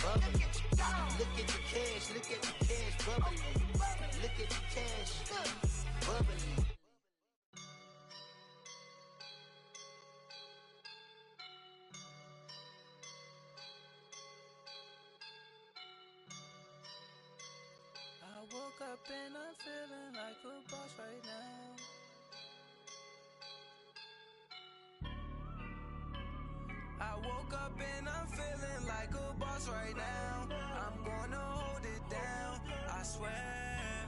bubbling. Look at the cash, bubbling. Look at the cash, bubbling. I woke up and I'm feeling like a boss right now. I woke up and I'm feeling like a boss right now. I'm gonna hold it down, I swear.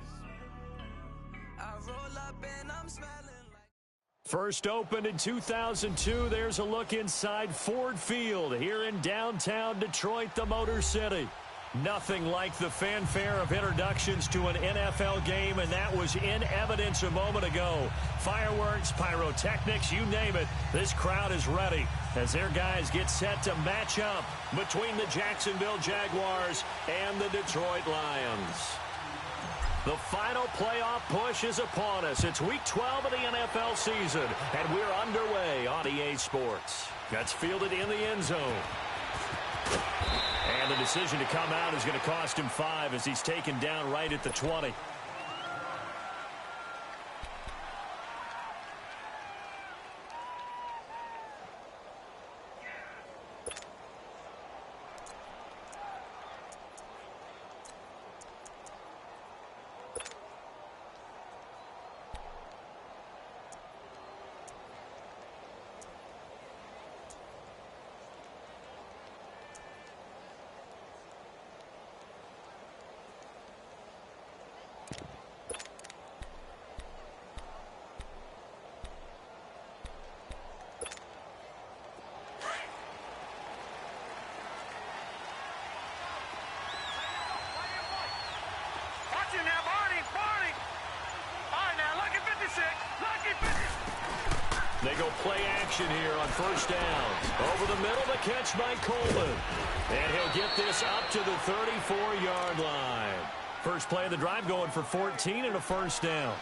I roll up and I'm smelling like... First opened in 2002, there's a look inside Ford Field here in downtown Detroit, the Motor City. Nothing like the fanfare of introductions to an NFL game, and that was in evidence a moment ago. Fireworks, pyrotechnics, you name it. This crowd is ready as their guys get set to match up between the Jacksonville Jaguars and the Detroit Lions. The final playoff push is upon us. It's Week 12 of the NFL season, and we're underway on EA Sports. That's fielded in the end zone. And the decision to come out is going to cost him 5 as he's taken down right at the 20. They go play action here on first down. Over the middle, the catch by Coleman. And he'll get this up to the 34-yard line. First play of the drive going for 14 and a first down.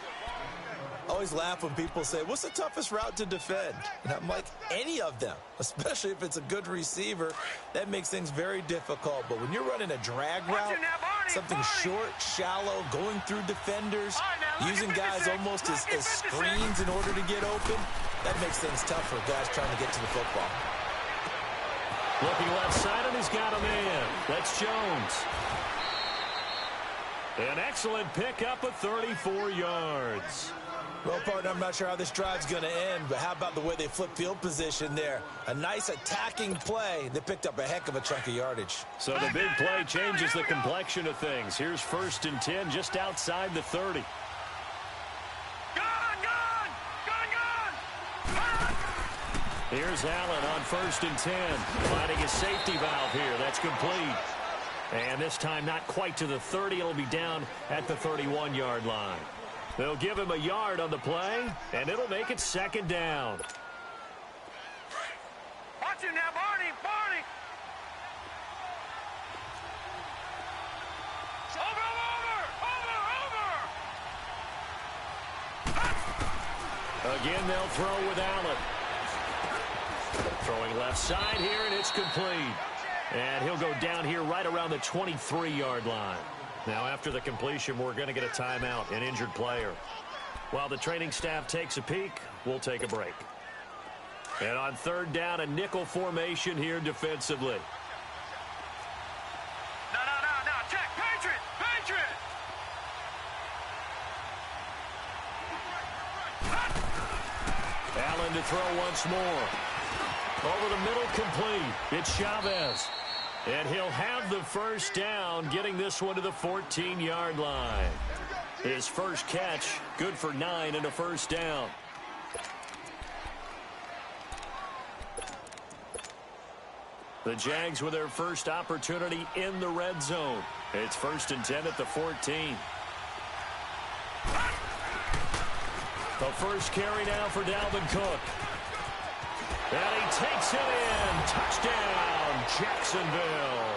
I always laugh when people say, what's the toughest route to defend? And I'm like, any of them, especially if it's a good receiver. That makes things very difficult. But when you're running a drag route, something short, shallow, going through defenders, using guys almost as screens in order to get open, that makes things tough for guys trying to get to the football. Looking left side, and he's got a man. That's Jones. An excellent pickup of 34 yards. Well, partner, I'm not sure how this drive's going to end, but how about the way they flip field position there? A nice attacking play that picked up a heck of a chunk of yardage. So the big play changes the complexion of things. Here's 1st and 10 just outside the 30. Here's Allen on 1st and 10. Finding a safety valve here. That's complete. And this time not quite to the 30. It'll be down at the 31-yard line. They'll give him a yard on the play, and it'll make it 2nd down. Watch him now, Barney! Over! Again, they'll throw with Allen. Throwing left side here, and it's complete. And he'll go down here right around the 23-yard line. Now, after the completion, we're going to get a timeout, an injured player. While the training staff takes a peek, we'll take a break. And on 3rd down, a nickel formation here defensively. No, check, Patriot! Allen to throw once more. Over the middle, complete. It's Chavez. And he'll have the first down, getting this one to the 14-yard line. His first catch, good for 9 and a first down. The Jags with their first opportunity in the red zone. It's 1st and 10 at the 14. The first carry now for Dalvin Cook. And he takes it in. Touchdown, Jacksonville.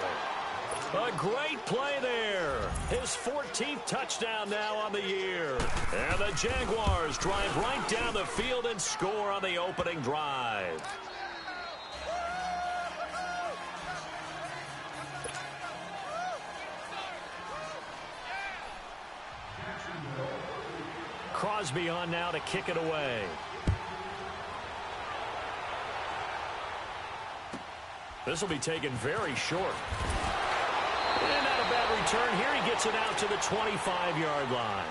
A great play there. His 14th touchdown now on the year. And the Jaguars drive right down the field and score on the opening drive. Crosby on now to kick it away. This will be taken very short. And not a bad return here. He gets it out to the 25-yard line.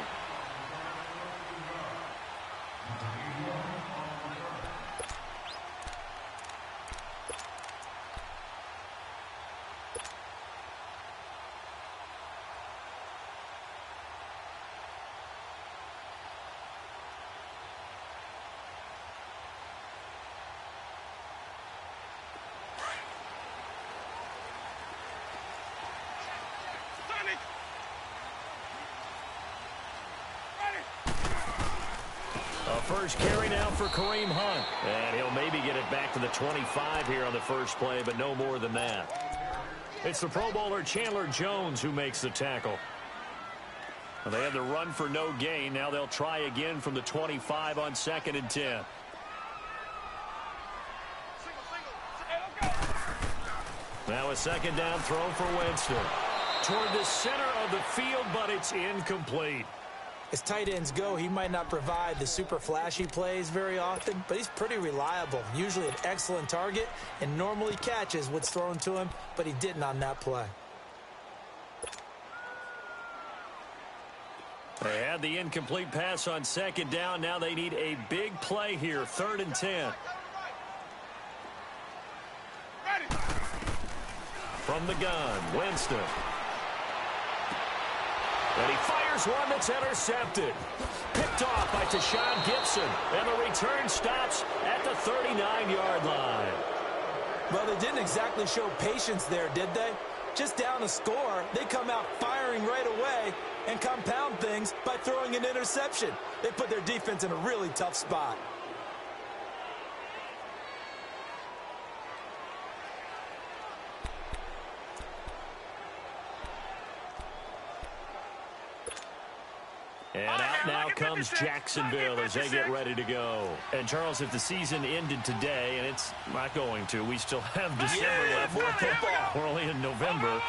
First carry now for Kareem Hunt. And he'll maybe get it back to the 25 here on the first play, but no more than that. It's the Pro Bowler Chandler Jones who makes the tackle. Well, they had the run for no gain. Now they'll try again from the 25 on 2nd and 10. Now a second down throw for Winston. Toward the center of the field, but it's incomplete. As tight ends go, he might not provide the super flashy plays very often, but he's pretty reliable. Usually an excellent target and normally catches what's thrown to him, but he didn't on that play. They had the incomplete pass on 2nd down. Now they need a big play here, 3rd and 10. From the gun, Winston. And he fires one that's intercepted. Picked off by Tashawn Gibson. And the return stops at the 39-yard line. Well, they didn't exactly show patience there, did they? Just down a score, they come out firing right away and compound things by throwing an interception. They put their defense in a really tough spot. And out now comes Jacksonville as they get ready to go. And, Charles, if the season ended today, and it's not going to, we still have December left. We're only in November.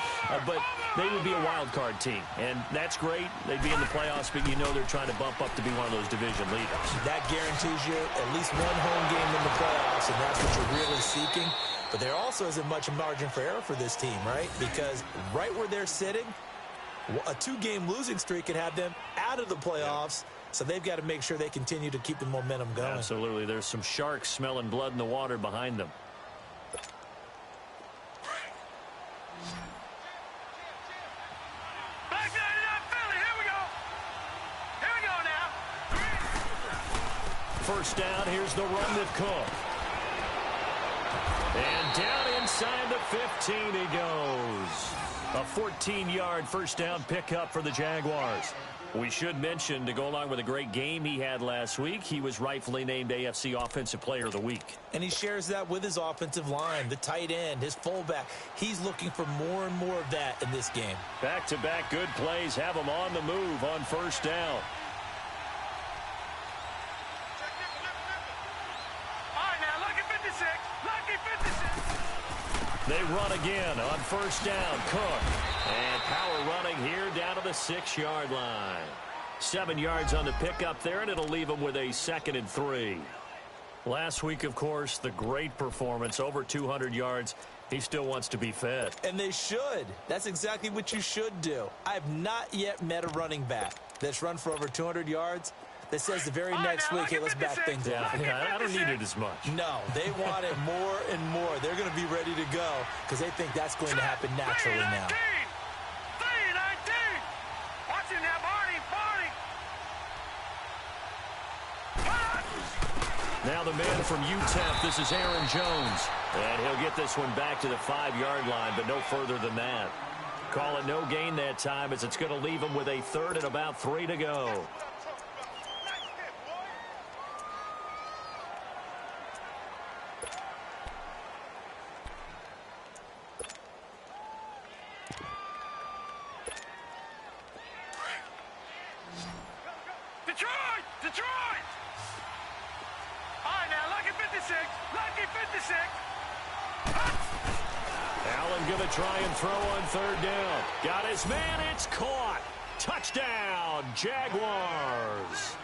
But they would be a wild card team. And that's great. They'd be in the playoffs, but you know they're trying to bump up to be one of those division leaders. That guarantees you at least one home game in the playoffs, and that's what you're really seeking. But there also isn't much margin for error for this team, right? Because right where they're sitting, a 2-game losing streak could have them out of the playoffs, so they've got to make sure they continue to keep the momentum going. Absolutely. There's some sharks smelling blood in the water behind them. First down, here's the run with Cook. And down inside the 15 he goes. A 14-yard first down pickup for the Jaguars. We should mention, to go along with a great game he had last week, he was rightfully named AFC Offensive Player of the Week. And he shares that with his offensive line, the tight end, his fullback. He's looking for more and more of that in this game. Back-to-back good plays have him on the move on first down. They run again on first down. Cook. And power running here down to the 6-yard line. 7 yards on the pickup there, and it'll leave them with a 2nd and 3. Last week, of course, the great performance, over 200 yards. He still wants to be fed. And they should. That's exactly what you should do. I have not yet met a running back that's run for over 200 yards that says the very next week, hey, let's back things up. Yeah, I don't need it as much. No, they want it more and more. They're going to be ready to go because they think that's going to happen naturally now. 3-19. Watch it now, Barney. Now the man from UTEP, this is Aaron Jones. And he'll get this one back to the 5-yard line, but no further than that. Call it no gain that time as it's going to leave him with a 3rd and about 3 to go. Detroit! All right, now, lucky 56. Lucky 56. Allen going to try and throw on 3rd down. Got his man. It's caught. Touchdown, Jaguars.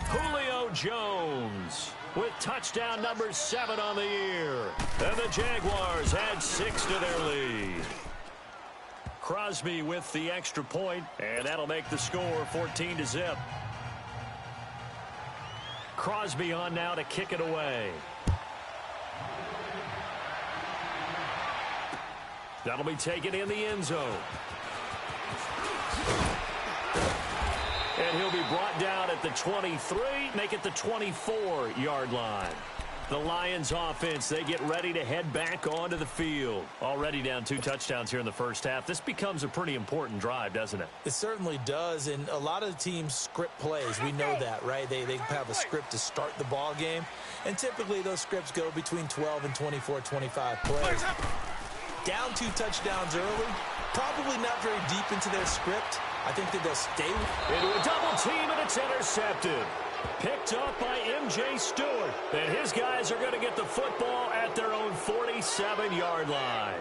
Julio Jones with touchdown number 7 on the year. And the Jaguars add 6 to their lead. Crosby with the extra point, and that'll make the score 14-0. Crosby on now to kick it away. That'll be taken in the end zone. And he'll be brought down at the 23, make it the 24-yard line. The Lions offense, they get ready to head back onto the field. Already down 2 touchdowns here in the first half. This becomes a pretty important drive, doesn't it? It certainly does, and a lot of the teams script plays. We know that, right? They have a script to start the ball game, and typically those scripts go between 12 and 24, 25 plays. Down 2 touchdowns early, probably not very deep into their script. I think that they'll stay into a double team, and it's intercepted. Picked up by M.J. Stewart. And his guys are going to get the football at their own 47-yard line.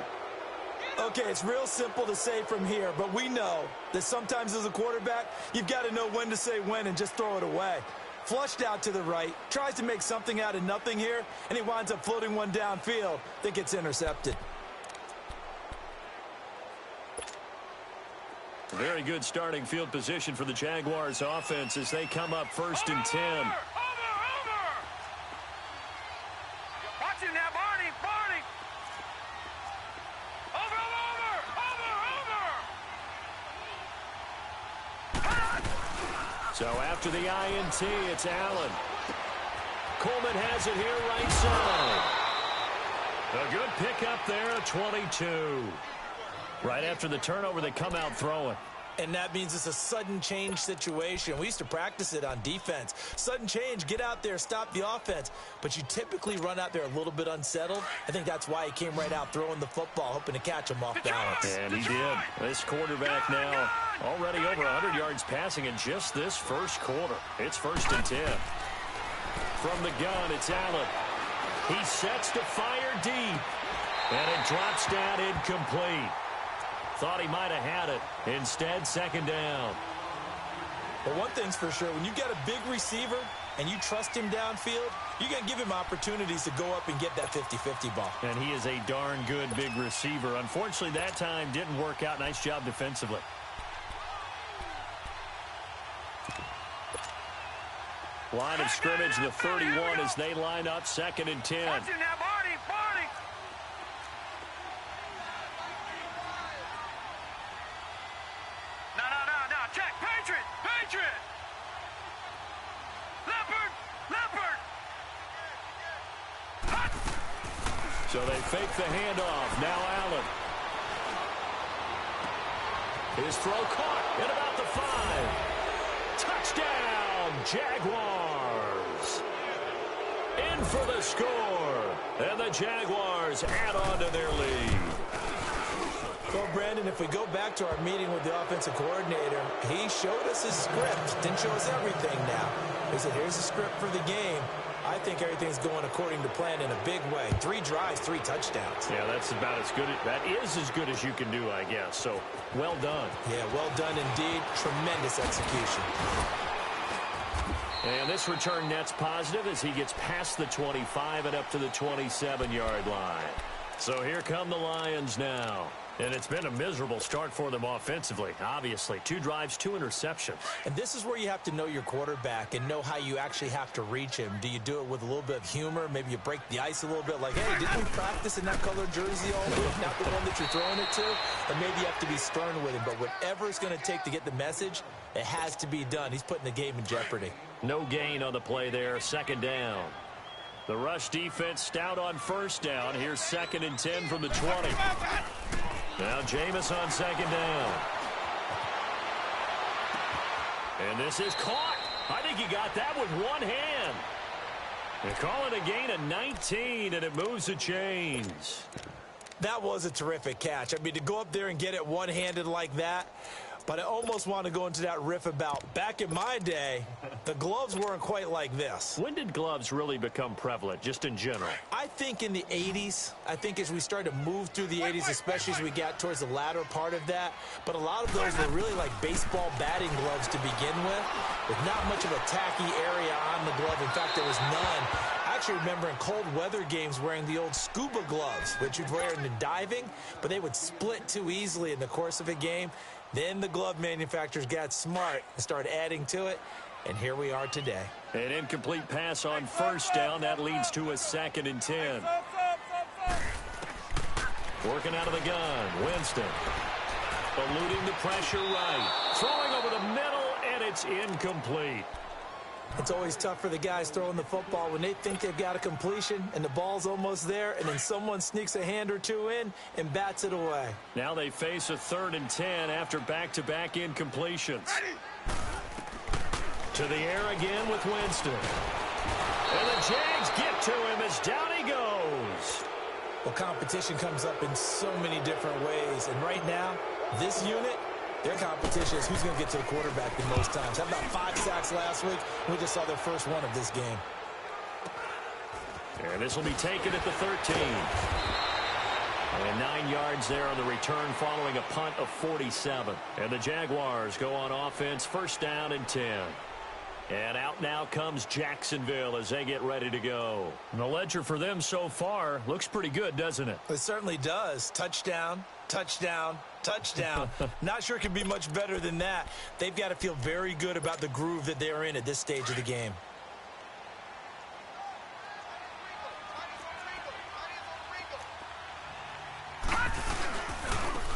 Okay, it's real simple to say from here, but we know that sometimes as a quarterback, you've got to know when to say when and just throw it away. Flushed out to the right, tries to make something out of nothing here, and he winds up floating one downfield. Think it's intercepted. Very good starting field position for the Jaguars offense as they come up 1st and 10. Over! Watch him now, Barney! Over! So after the INT, it's Allen. Coleman has it here right side. A good pickup there, a 22. Right after the turnover, they come out throwing. And that means it's a sudden change situation. We used to practice it on defense. Sudden change, get out there, stop the offense. But you typically run out there a little bit unsettled. I think that's why he came right out throwing the football, hoping to catch him off balance. And he did. This quarterback now already over 100 yards passing in just this first quarter. It's 1st and 10. From the gun, it's Allen. He sets to fire deep. And it drops down incomplete. Thought he might have had it. Instead, 2nd down. But one thing's for sure, when you've got a big receiver and you trust him downfield, you're going to give him opportunities to go up and get that 50-50 ball. And he is a darn good big receiver. Unfortunately, that time didn't work out. Nice job defensively. Line of scrimmage, the 31 as they line up 2nd and 10. Watch him now, Barney! No, check! Patriot! Leopard! Hot! So they fake the handoff. Now Allen. His throw caught at about the 5. Touchdown, Jaguars. In for the score. And the Jaguars add on to their lead. Well, Brandon, if we go back to our meeting with the offensive coordinator, he showed us his script. Didn't show us everything now. He said, here's the script for the game. I think everything's going according to plan in a big way. 3 drives, 3 touchdowns. Yeah, that's about as good. That is as good as you can do, I guess. So, well done. Yeah, well done indeed. Tremendous execution. And this return net's positive as he gets past the 25 and up to the 27-yard line. So here come the Lions now. And it's been a miserable start for them offensively, obviously. 2 drives, 2 interceptions. And this is where you have to know your quarterback and know how you actually have to reach him. Do you do it with a little bit of humor? Maybe you break the ice a little bit, like, hey, didn't we practice in that colored jersey all week? Not the one that you're throwing it to? And maybe you have to be stern with him. But whatever it's going to take to get the message, it has to be done. He's putting the game in jeopardy. No gain on the play there, 2nd down. The rush defense stout on 1st down. Here's 2nd and 10 from the 20. Now Jameis on 2nd down. And this is caught. I think he got that with one hand. They call it a gain of 19, and it moves the chains. That was a terrific catch. I mean, to go up there and get it one-handed like that, But I almost want to go into that riff about back in my day, the gloves weren't quite like this. When did gloves really become prevalent, just in general? I think in the 80s. I think as we started to move through the 80s, especially as we got towards the latter part of that. But a lot of those were really like baseball batting gloves to begin with not much of a tacky area on the glove. In fact, there was none. I actually remember in cold weather games wearing the old scuba gloves, which you'd wear in the diving, but they would split too easily in the course of a game. Then the glove manufacturers got smart and started adding to it, and here we are today. An incomplete pass on first down. That leads to a 2nd and 10. Working out of the gun, Winston. Eluding the pressure right. Throwing over the middle, and it's incomplete. It's always tough for the guys throwing the football when they think they've got a completion and the ball's almost there, and then someone sneaks a hand or two in and bats it away. Now they face a 3rd and 10 after back-to-back incompletions. To the air again with Winston. And the Jags get to him as down he goes. Well, competition comes up in so many different ways, and right now, this unit, their competition is who's going to get to the quarterback the most times. Had about 5 sacks last week. We just saw their first one of this game. And this will be taken at the 13. And 9 yards there on the return following a punt of 47. And the Jaguars go on offense, 1st down and 10. And out now comes Jacksonville as they get ready to go. And the ledger for them so far looks pretty good, doesn't it? It certainly does. Touchdown, touchdown, touchdown. Not sure it can be much better than that. They've got to feel very good about the groove that they're in at this stage of the game.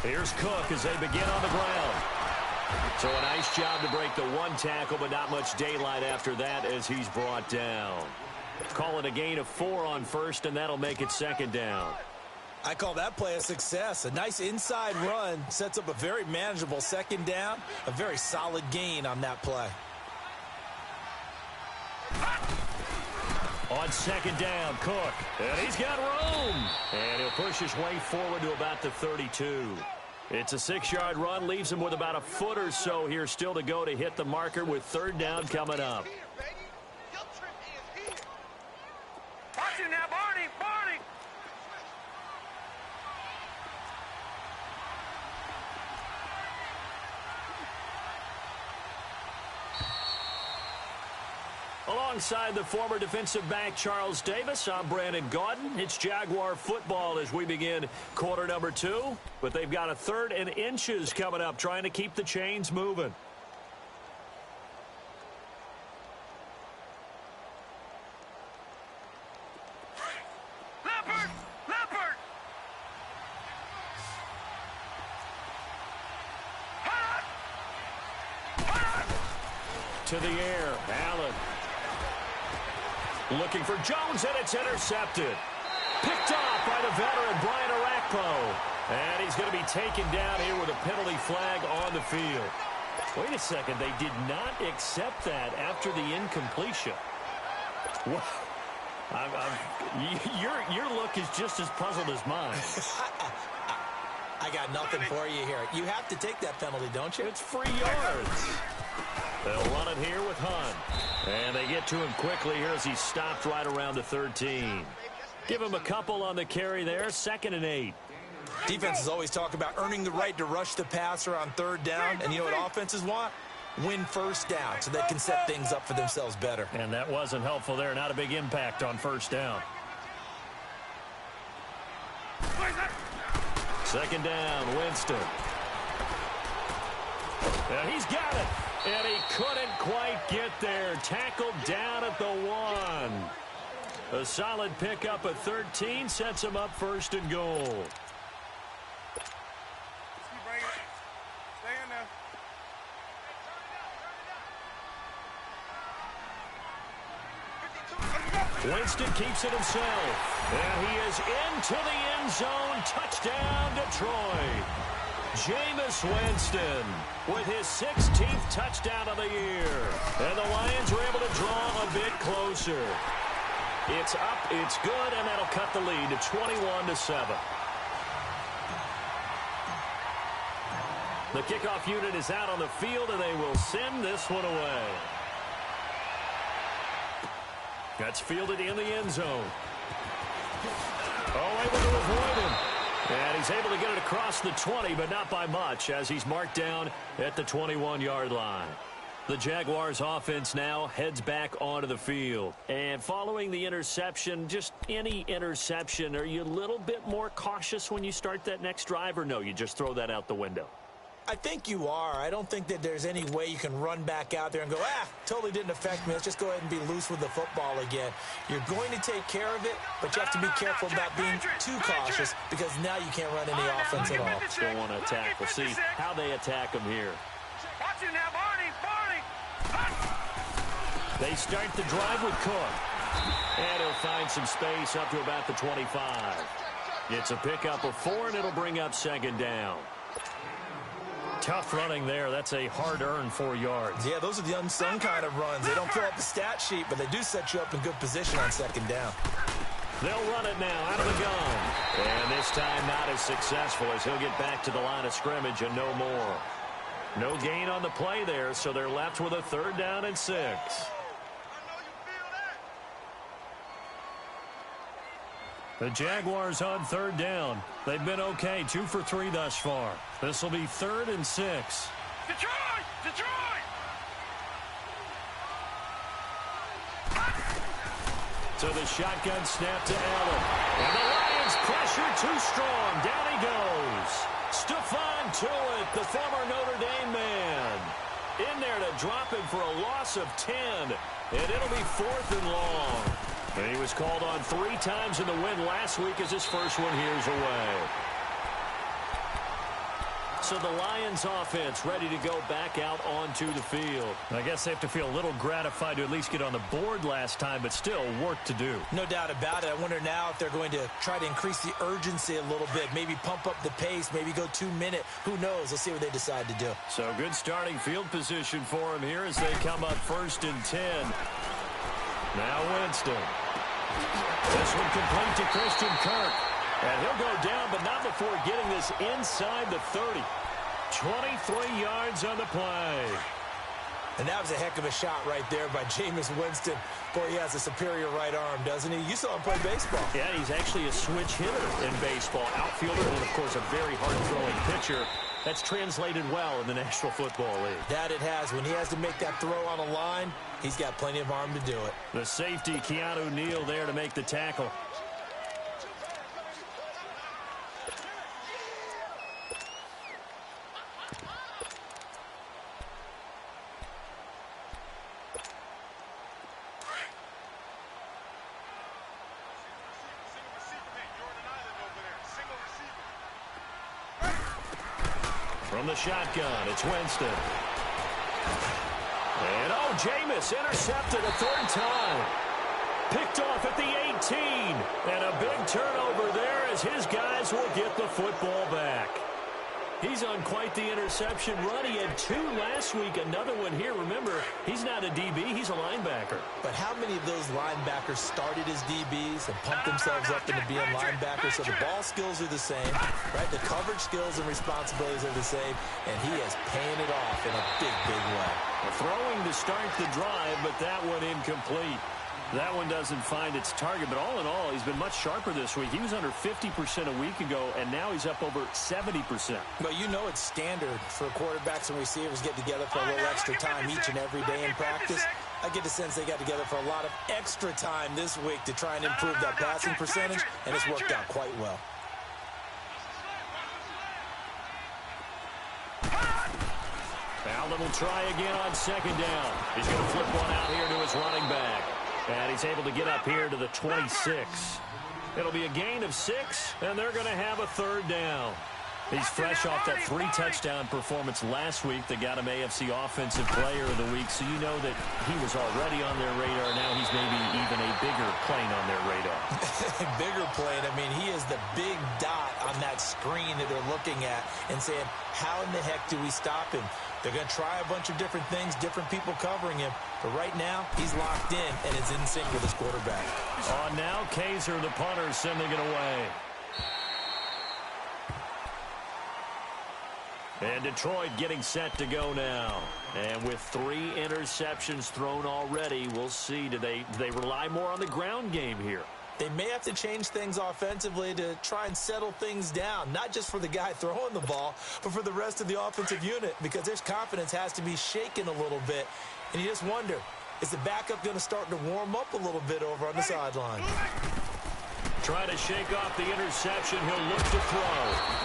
Here's Cook as they begin on the ground. So a nice job to break the 1 tackle, but not much daylight after that as he's brought down. Call it a gain of 4 on first, and that'll make it 2nd down. I call that play a success. A nice inside run sets up a very manageable 2nd down. A very solid gain on that play. On 2nd down, Cook. And he's got room. And he'll push his way forward to about the 32. It's a 6-yard run. Leaves him with about a foot or so here still to go to hit the marker with 3rd down coming up. Watch him now, Barney! Barney! Alongside the former defensive back Charles Davis, I'm Brandon Gaudin. It's Jaguar football as we begin quarter number 2. But they've got a 3rd and inches coming up, trying to keep the chains moving. Leopard! Leopard! Hot! Hot! To the air, Allen. Looking for Jones, and it's intercepted. Picked off by the veteran, Brian Arakpo. And he's going to be taken down here with a penalty flag on the field. Wait a second, they did not accept that after the incompletion. Wow. Your look is just as puzzled as mine. I got nothing for you here. You have to take that penalty, don't you? It's free yards. They'll run it here with Hunt. And they get to him quickly here as he stopped right around the 13. Give him a couple on the carry there. 2nd and 8. Defenses always talk about earning the right to rush the passer on 3rd down. And you know what offenses want? Win 1st down so they can set things up for themselves better. And that wasn't helpful there. Not a big impact on 1st down. 2nd down, Winston. And he's got it. And he couldn't quite get there. Tackled down at the 1. A solid pickup at 13 sets him up 1st and goal. Stay in there. Winston keeps it himself. And he is into the end zone. Touchdown, Detroit. Jameis Winston with his 16th touchdown of the year. And the Lions were able to draw a bit closer. It's up, it's good, and that'll cut the lead to 21-7. The kickoff unit is out on the field, and they will send this one away. That's fielded in the end zone. Oh, able to avoid him. And he's able to get it across the 20, but not by much, as he's marked down at the 21-yard line. The Jaguars offense now heads back onto the field. And following the interception, just any interception, are you a little bit more cautious when you start that next drive, or no, you just throw that out the window? I think you are. I don't think that there's any way you can run back out there and go, totally didn't affect me. Let's just go ahead and be loose with the football again. You're going to take care of it, but you have to be careful about being too cautious because now you can't run any offense at all. Don't want to attack. We'll see how they attack them here. Watch him now, Barney. They start the drive with Cook. And he'll find some space up to about the 25. It's a pickup of 4, and it'll bring up second down. Tough running there. That's a hard-earned 4 yards. Yeah, those are the unsung kind of runs. They don't fill up the stat sheet, but they do set you up in good position on second down. They'll run it now out of the gun. And this time not as successful as he'll get back to the line of scrimmage and no more. No gain on the play there, so they're left with a 3rd down and 6. The Jaguars on 3rd down. They've been okay, 2 for 3 thus far. This will be 3rd and 6. Detroit! So the shotgun snap to Allen. And the Lions pressure too strong. Down he goes. Stephon Tuitt, the former Notre Dame man. In there to drop him for a loss of 10. And it'll be 4th and long. And he was called on 3 times in the win last week as his first one here's away. So the Lions offense ready to go back out onto the field. I guess they have to feel a little gratified to at least get on the board last time, but still work to do. No doubt about it. I wonder now if they're going to try to increase the urgency a little bit, maybe pump up the pace, maybe go 2-minute. Who knows? Let's see what they decide to do. So good starting field position for him here as they come up 1st and 10. Now Winston. This one complete to Christian Kirk. And he'll go down, but not before getting this inside the 30. 23 yards on the play. And that was a heck of a shot right there by Jameis Winston. Boy, he has a superior right arm, doesn't he? You saw him play baseball. Yeah, he's actually a switch hitter in baseball. Outfielder and, of course, a very hard-throwing pitcher. That's translated well in the National Football League. That it has. When he has to make that throw on a line, he's got plenty of arm to do it. The safety, Keanu Neal, there to make the tackle. From the shotgun, it's Winston. And, Jameis intercepted a 3rd time. Picked off at the 18. And a big turnover there as his guys will get the football back. He's on quite the interception run. He had 2 last week, another one here. Remember, he's not a DB, he's a linebacker. But how many of those linebackers started as DBs and pumped themselves up into being linebackers? So the ball skills are the same, right? The coverage skills and responsibilities are the same, and he is paying it off in a big, big way. Throwing to start the drive, but that one incomplete. That one doesn't find its target, but all in all, he's been much sharper this week. He was under 50% a week ago, and now he's up over 70%. But you know it's standard for quarterbacks and receivers get together for a little extra time each and every day in practice. I get the sense they got together for a lot of extra time this week to try and improve that passing percentage, and it's worked out quite well. Allen will try again on 2nd down. He's going to flip one out here to his running back. And he's able to get up here to the 26. It'll be a gain of 6, and they're going to have a 3rd down. He's fresh off that 3-touchdown performance last week that got him AFC Offensive Player of the Week, so you know that he was already on their radar. Now he's maybe even a bigger plane on their radar. Bigger plane. I mean, he is the big dot on that screen that they're looking at and saying, how in the heck do we stop him? They're going to try a bunch of different things, different people covering him. But right now, he's locked in, and it's in sync with his quarterback. Now Kaiser, the punter, sending it away. And Detroit getting set to go now. And with 3 interceptions thrown already, we'll see. Do they rely more on the ground game here? They may have to change things offensively to try and settle things down, not just for the guy throwing the ball, but for the rest of the offensive unit, because their confidence has to be shaken a little bit. And you just wonder, is the backup going to start to warm up a little bit over on the sideline? Trying to shake off the interception. He'll look to throw.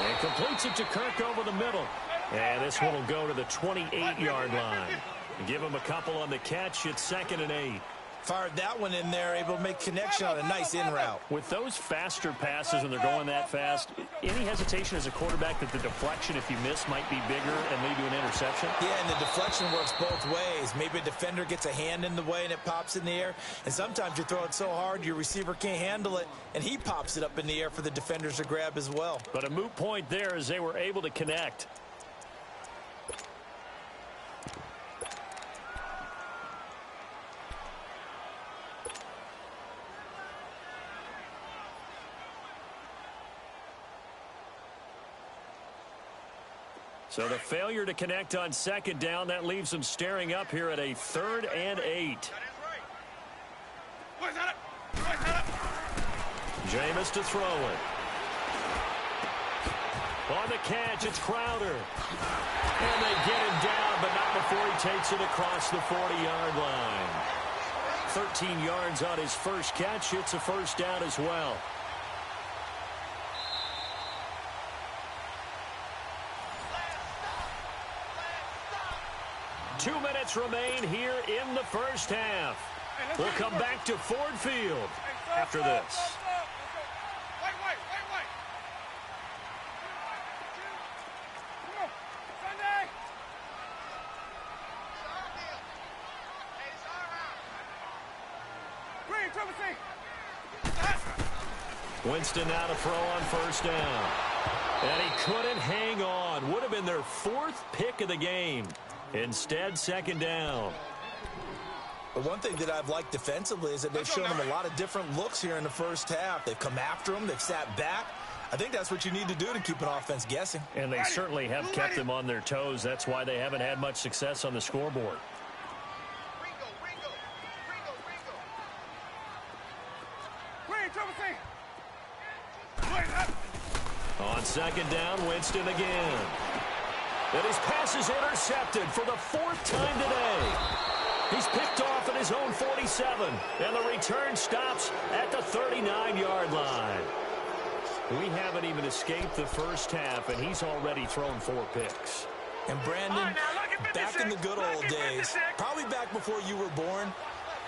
And completes it to Kirk over the middle. And this one will go to the 28-yard line. Give him a couple on the catch. It's 2nd and 8. Fired that one in there, able to make connection on a nice in route. With those faster passes and they're going that fast, any hesitation as a quarterback that the deflection, if you miss, might be bigger and lead to an interception? Yeah, and the deflection works both ways. Maybe a defender gets a hand in the way and it pops in the air. And sometimes you throw it so hard your receiver can't handle it, and he pops it up in the air for the defenders to grab as well. But a moot point there as they were able to connect. So the failure to connect on 2nd down, that leaves them staring up here at a 3rd and 8. Jameis to throw it. On the catch, it's Crowder. And they get him down, but not before he takes it across the 40-yard line. 13 yards on his first catch. It's a first down as well. Two minutes remain here in the first half. We'll come back to Ford Field after this. Winston now to throw on first down. And he couldn't hang on. Would have been their 4th pick of the game. Instead, 2nd down. But one thing that I've liked defensively is that they've shown them a lot of different looks here in the first half. They've come after them. They've sat back. I think that's what you need to do to keep an offense guessing. And they certainly have kept them on their toes. That's why they haven't had much success on the scoreboard. On 2nd down, Winston again. And his pass is intercepted for the 4th time today. He's picked off at his own 47, and the return stops at the 39-yard line. We haven't even escaped the first half, and he's already thrown 4 picks. And Brandon, back in the good old days, probably back before you were born,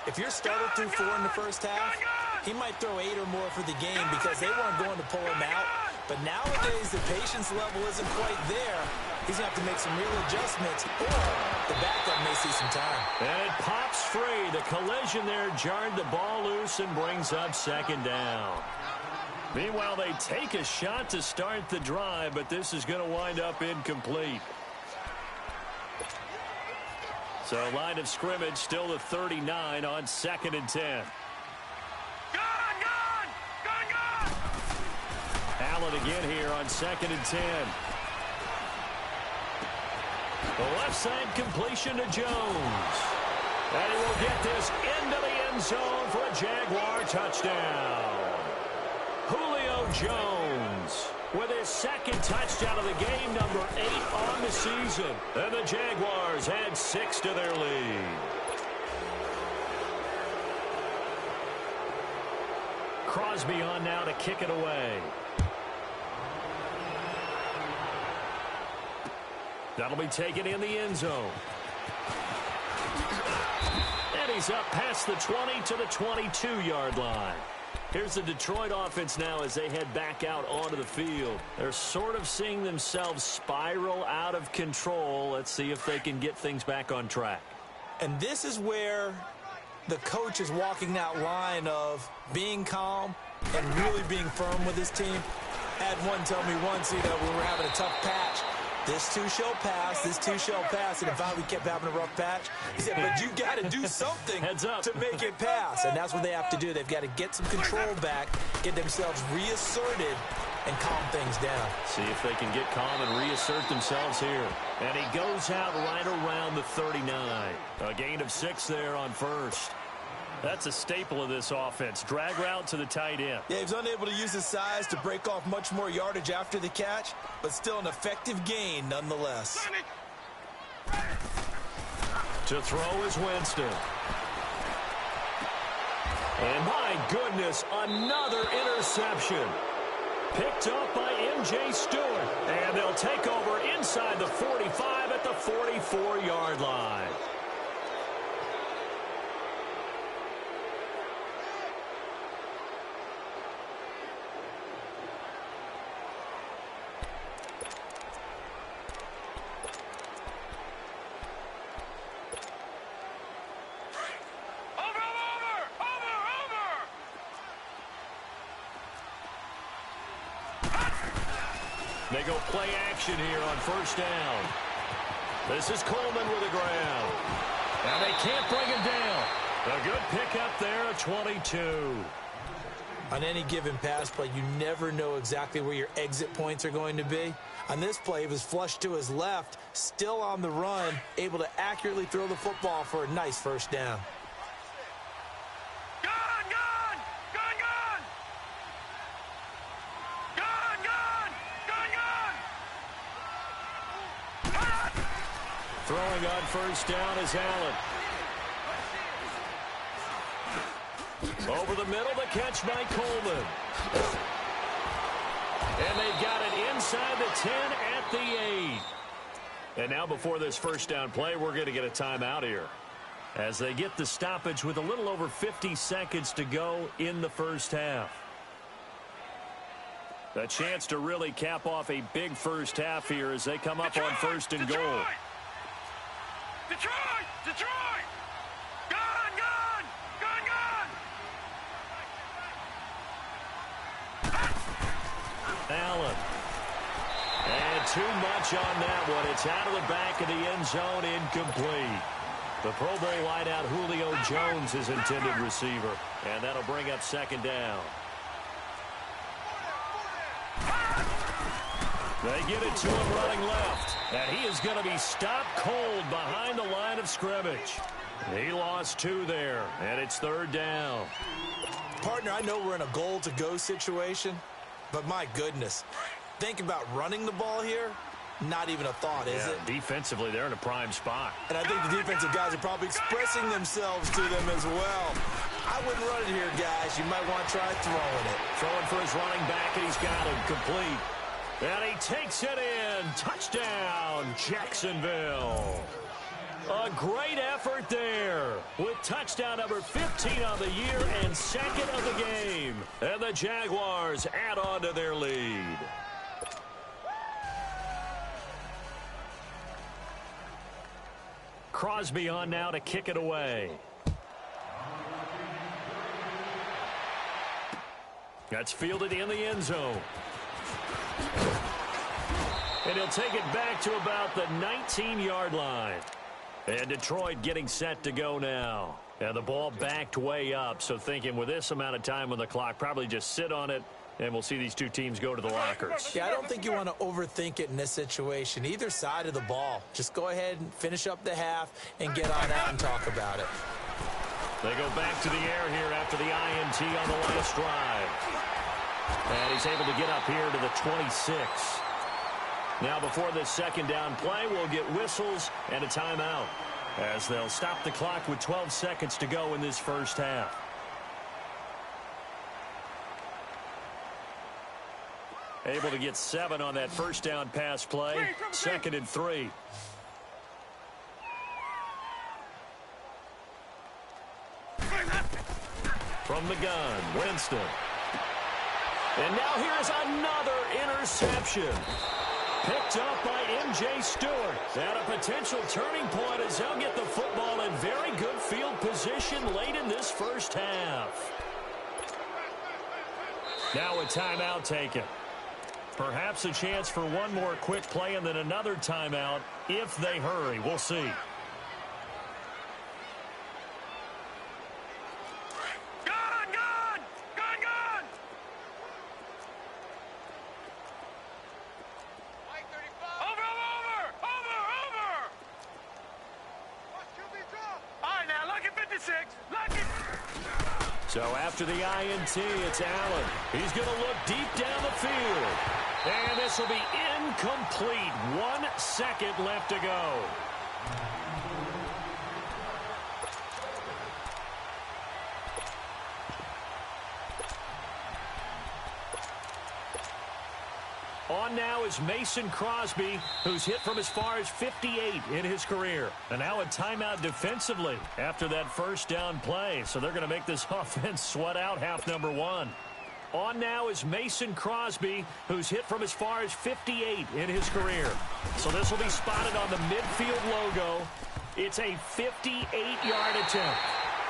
if your starter threw 4 in the first half, he might throw 8 or more for the game because they weren't going to pull him out. But nowadays, the patience level isn't quite there. He's going to have to make some real adjustments, or the backup may see some time. And it pops free. The collision there jarred the ball loose and brings up 2nd down. Meanwhile, they take a shot to start the drive, but this is going to wind up incomplete. So line of scrimmage still the 39 on 2nd and 10. Allen again here on 2nd and 10. The left side completion to Jones. And he will get this into the end zone for a Jaguar touchdown. Julio Jones with his 2nd touchdown of the game, number 8 on the season. And the Jaguars add 6 to their lead. Crosby on now to kick it away. That'll be taken in the end zone. And he's up past the 20 to the 22-yard line. Here's the Detroit offense now as they head back out onto the field. They're sort of seeing themselves spiral out of control. Let's see if they can get things back on track. And this is where the coach is walking that line of being calm and really being firm with his team. I had one tell me once, we were having a tough patch. This too shall pass, this too shall pass. And if we kept having a rough patch, he said, but you got to do something to make it pass. And that's what they have to do. They've got to get some control back, get themselves reasserted, and calm things down. See if they can get calm and reassert themselves here. And he goes out right around the 39. A gain of 6 there on first. That's a staple of this offense. Drag route to the tight end. Yeah, he was unable to use his size to break off much more yardage after the catch, but still an effective gain nonetheless. To throw is Winston. And my goodness, another interception. Picked up by M.J. Stewart. And they'll take over inside the 45 at the 44-yard line. They go play action here on first down. This is Coleman with the ground. And they can't bring him down. A good pickup there at 22. On any given pass play, you never know exactly where your exit points are going to be. On this play, he was flushed to his left, still on the run, able to accurately throw the football for a nice first down. Throwing on first down is Allen. Over the middle, the catch by Coleman. And they've got it inside the 10 at the 8. And now before this first down play, we're going to get a timeout here, as they get the stoppage with a little over 50 seconds to go in the first half. A chance to really cap off a big first half here as they come up on first and goal. Detroit! Detroit! Gun! Gun! Gun! Gun! Allen. And too much on that one. It's out of the back of the end zone, incomplete. The Pro Bowl wideout Julio Jones is intended receiver. And that'll bring up second down. They get it to him running left. And he is going to be stopped cold behind the line of scrimmage. He lost 2 there, and it's third down. Partner, I know we're in a goal-to-go situation, but my goodness, think about running the ball here. Not even a thought, is it? Defensively, they're in a prime spot. And I think the defensive guys are probably expressing themselves to them as well. I wouldn't run it here, guys. You might want to try throwing it. Throwing for his running back, and he's got him complete. And he takes it in. Touchdown, Jacksonville. A great effort there with touchdown number 15 on the year and second of the game. And the Jaguars add on to their lead. Crosby on now to kick it away. That's fielded in the end zone. And he'll take it back to about the 19-yard line. And Detroit getting set to go now. And the ball backed way up, so thinking with this amount of time on the clock, probably just sit on it, and we'll see these two teams go to the lockers. Yeah, I don't think you want to overthink it in this situation. Either side of the ball. Just go ahead and finish up the half and get on out and talk about it. They go back to the air here after the INT on the last drive. And he's able to get up here to the 26. Now before this second down play, we'll get whistles and a timeout, as they'll stop the clock with 12 seconds to go in this first half. Able to get 7 on that first down pass play. Second and 3. From the gun, Winston. And now here's another interception. Picked up by M.J. Stewart. And a potential turning point as they'll get the football in very good field position late in this first half. Now a timeout taken. Perhaps a chance for one more quick play and then another timeout if they hurry. We'll see. So after the INT, it's Allen. He's going to look deep down the field. And this will be incomplete. 1 second left to go. On now is Mason Crosby, who's hit from as far as 58 in his career. And now a timeout defensively after that first down play. So they're going to make this offense sweat out half number 1. On now is Mason Crosby, who's hit from as far as 58 in his career. So this will be spotted on the midfield logo. It's a 58-yard attempt.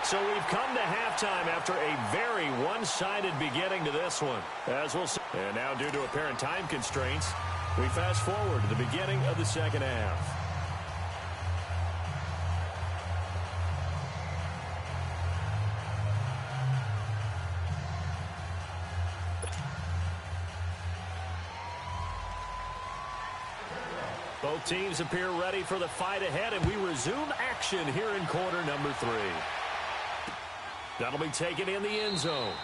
So we've come to halftime after a very one-sided beginning to this one. As we'll see. And now due to apparent time constraints, we fast forward to the beginning of the second half. Both teams appear ready for the fight ahead, and we resume action here in quarter number 3. That'll be taken in the end zone.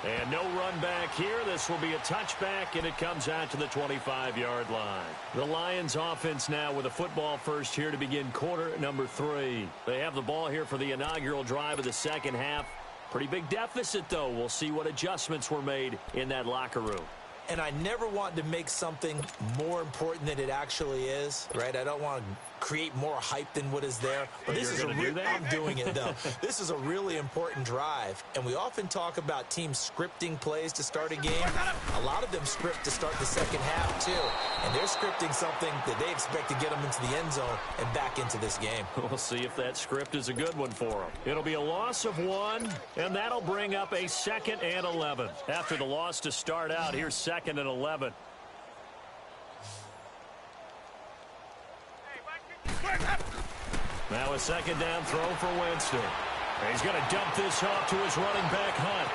And no run back here. This will be a touchback, and it comes out to the 25-yard line. The Lions offense now with a football first here to begin quarter number 3. They have the ball here for the inaugural drive of the second half. Pretty big deficit, though. We'll see what adjustments were made in that locker room. And I never want to make something more important than it actually is, right? I don't want to create more hype than what is there. But this is I'm doing it, though. This is a really important drive. And we often talk about teams scripting plays to start a game. A lot of them script to start the second half, too. And they're scripting something that they expect to get them into the end zone and back into this game. We'll see if that script is a good one for them. It'll be a loss of 1, and that'll bring up a 2nd and 11. After the loss to start out, here's 2nd and 11. Now a second down throw for Winston. He's going to dump this off to his running back, Hunt.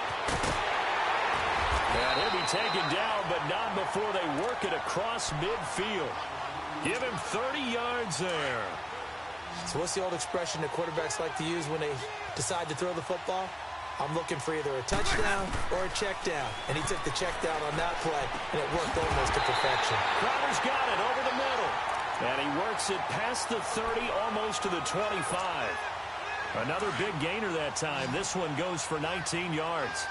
And he'll be taken down, but not before they work it across midfield. Give him 30 yards there. So what's the old expression that quarterbacks like to use when they decide to throw the football? I'm looking for either a touchdown or a check down. And he took the check down on that play, and it worked almost to perfection. Crowder's got it over the middle. And he works it past the 30, almost to the 25. Another big gainer that time. This one goes for 19 yards.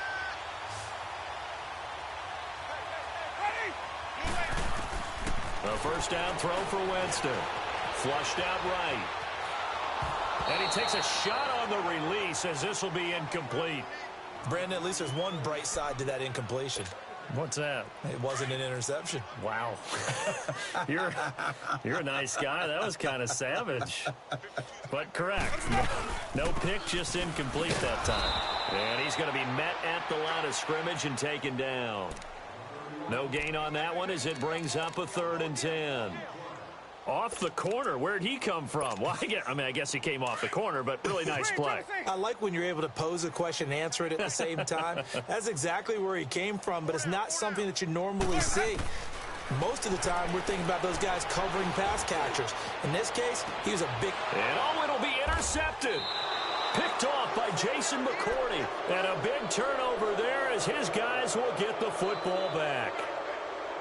A first down throw for Winston. Flushed out right. And he takes a shot on the release as this will be incomplete. Brandon, at least there's one bright side to that incompletion. What's that? It wasn't an interception. Wow. You're a nice guy. That was kind of savage. But correct. No pick, just incomplete that time. And he's going to be met at the line of scrimmage and taken down. No gain on that one as it brings up a 3rd and 10. Off the corner. Where'd he come from? Well, I guess he came off the corner, but really nice play. I like when you're able to pose a question and answer it at the same time. That's exactly where he came from, but it's not something that you normally see. Most of the time, we're thinking about those guys covering pass catchers. In this case, he was a big... And it'll be intercepted. Picked off by Jason McCourty. And a big turnover there as his guys will get the football back.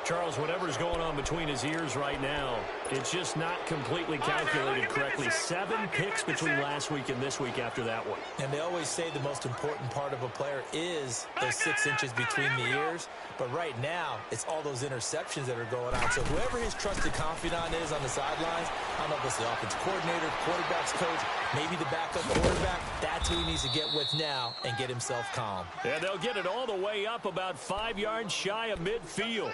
Charles, whatever's going on between his ears right now, it's just not completely calculated correctly. 7 picks between last week and this week after that one. And they always say the most important part of a player is those 6 inches between the ears. But right now, it's all those interceptions that are going on. So whoever his trusted confidant is on the sidelines, I don't know if it's the offense coordinator, quarterback's coach, maybe the backup quarterback, that's who he needs to get with now and get himself calm. And they'll get it all the way up about 5 yards shy of midfield.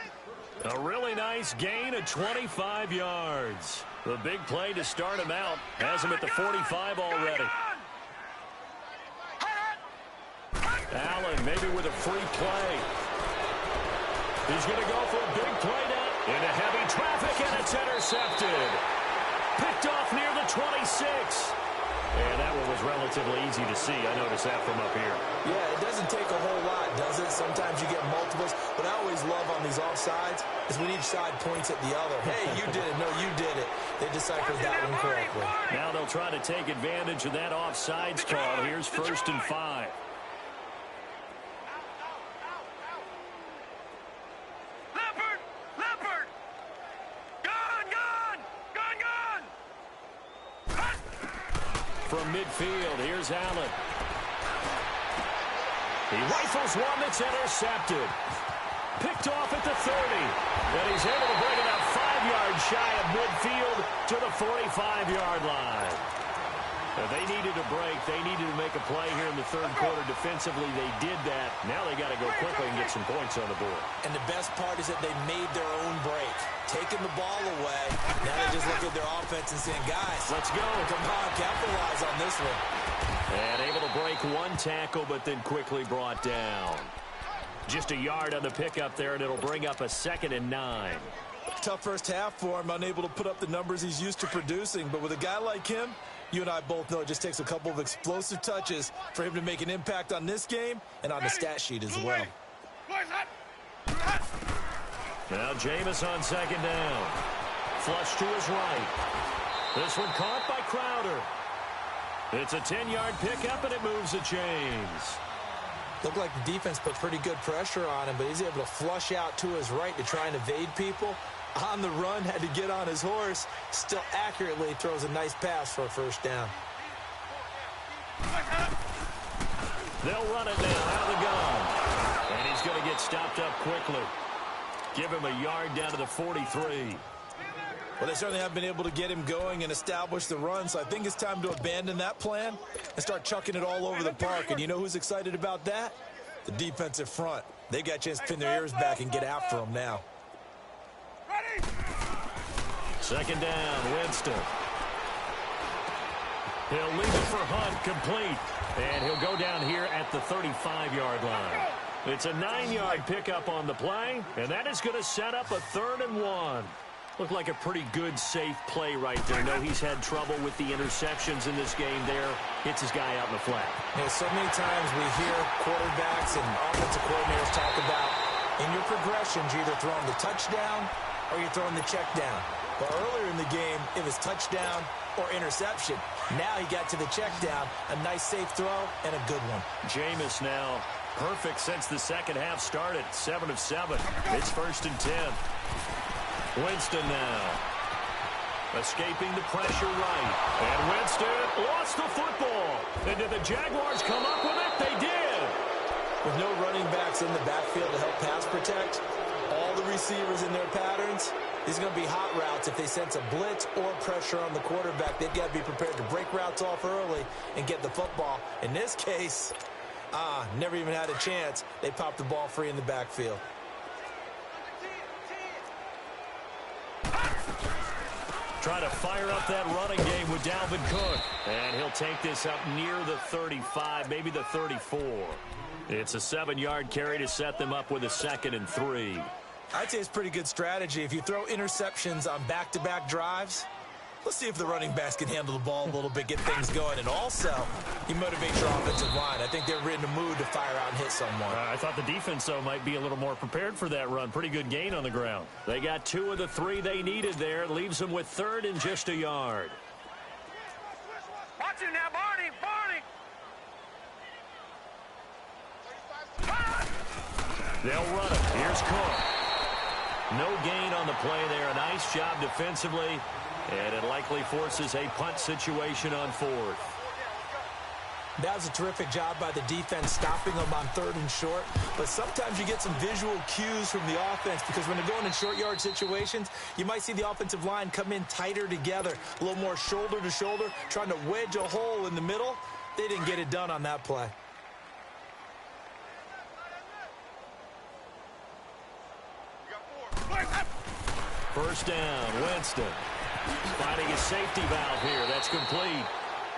A really nice gain of 25 yards. The big play to start him out has him at the 45 already. Allen maybe with a free play. He's going to go for a big play now. Into heavy traffic, and it's intercepted. Picked off near the 26. And that one was relatively easy to see. I noticed that from up here. Yeah, it doesn't take a whole lot, does it? Sometimes you get multiples. What I always love on these offsides is when each side points at the other. Hey, you did it. No, you did it. They deciphered that one correctly. Now they'll try to take advantage of that offsides call. Here's 1st and 5. from midfield. Here's Allen. He rifles one that's intercepted. Picked off at the 30. And he's able to bring it up 5 yards shy of midfield to the 45-yard line. They needed a break. They needed to make a play here in the third quarter. Defensively, they did that. Now they got to go quickly and get some points on the board. And the best part is that they made their own break. Taking the ball away. Now they just look at their offense and saying, guys, let's go. Come on, capitalize on this one. And able to break one tackle, but then quickly brought down. Just a yard on the pickup there, and it'll bring up a 2nd and 9. Tough first half for him, unable to put up the numbers he's used to producing. But with a guy like him, you and I both know it just takes a couple of explosive touches for him to make an impact on this game and on the stat sheet as well. Now Jameis on 2nd down. Flush to his right. This one caught by Crowder. It's a 10-yard pickup, and it moves the chains. Looked like the defense put pretty good pressure on him, but he's able to flush out to his right to try and evade people. On the run, had to get on his horse. Still accurately throws a nice pass for a first down. They'll run it now out of the gun. And he's going to get stopped up quickly. Give him a yard down to the 43. Well, they certainly haven't been able to get him going and establish the run, so I think it's time to abandon that plan and start chucking it all over the park. And you know who's excited about that? The defensive front. They got a chance to pin their ears back and get after him now. 2nd down, Winston. He'll leave it for Hunt, complete. And he'll go down here at the 35-yard line. It's a 9-yard pickup on the play, and that is going to set up a 3rd and 1. Looked like a pretty good, safe play right there. No, he's had trouble with the interceptions in this game there. Hits his guy out in the flat. You know, so many times we hear quarterbacks and offensive coordinators talk about in your progressions, you're either throwing the touchdown or you're throwing the check down. But earlier in the game, it was touchdown or interception. Now he got to the check down, a nice safe throw, and a good one. Jameis now perfect since the second half started. 7 of 7. It's 1st and 10. Winston now. Escaping the pressure right. And Winston lost the football. And did the Jaguars come up with it? They did. With no running backs in the backfield to help pass protect, all the receivers in their patterns, these are going to be hot routes. If they sense a blitz or pressure on the quarterback, they've got to be prepared to break routes off early and get the football. In this case, never even had a chance. They popped the ball free in the backfield. Try to fire up that running game with Dalvin Cook. And he'll take this up near the 35, maybe the 34. It's a 7-yard carry to set them up with a 2nd and 3. I'd say it's pretty good strategy. If you throw interceptions on back-to-back drives, let's see if the running backs can handle the ball a little bit, get things going. And also, you motivate your offensive line. I think they're in the mood to fire out and hit someone. I thought the defense, though, might be a little more prepared for that run. Pretty good gain on the ground. They got 2 of the 3 they needed there. It leaves them with 3rd and just a yard. Watch it now, Barney. They'll run it. Here's Cook. No gain on the play there. A nice job defensively. And it likely forces a punt situation on 4th. That was a terrific job by the defense stopping them on 3rd and short. But sometimes you get some visual cues from the offense because when they're going in short yard situations, you might see the offensive line come in tighter together, a little more shoulder to shoulder, trying to wedge a hole in the middle. They didn't get it done on that play. First down, Winston. Finding a safety valve here. That's complete.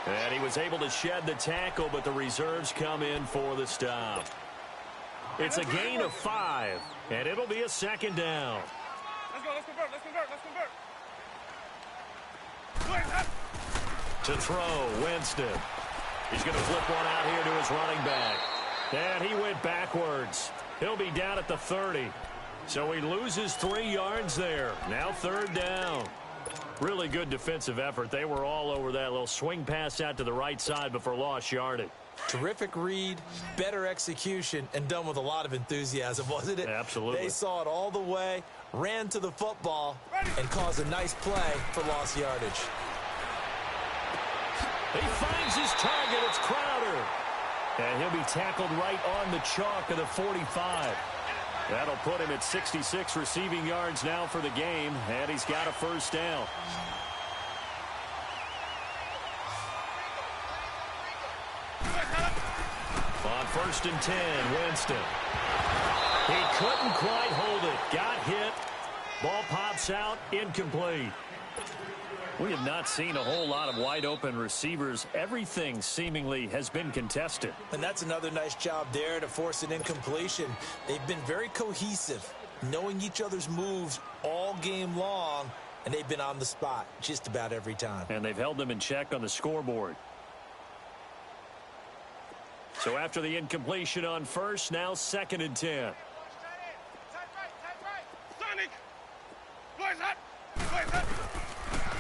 And he was able to shed the tackle, but the reserves come in for the stop. It's a gain of 5, and it'll be a 2nd down. Let's go, let's convert. To throw, Winston. He's going to flip one out here to his running back. And he went backwards. He'll be down at the 30. So he loses 3 yards there. Now 3rd down. Really good defensive effort. They were all over that little swing pass out to the right side before lost yardage. Terrific read, better execution, and done with a lot of enthusiasm, wasn't it? Absolutely. They saw it all the way, ran to the football, and caused a nice play for lost yardage. He finds his target. It's Crowder. And he'll be tackled right on the chalk of the 45. That'll put him at 66 receiving yards now for the game, and he's got a first down. On 1st and 10, Winston. He couldn't quite hold it. Got hit. Ball pops out, incomplete. We have not seen a whole lot of wide-open receivers. Everything seemingly has been contested. And that's another nice job there to force an incompletion. They've been very cohesive, knowing each other's moves all game long, and they've been on the spot just about every time. And they've held them in check on the scoreboard. So after the incompletion on first, now 2nd and 10.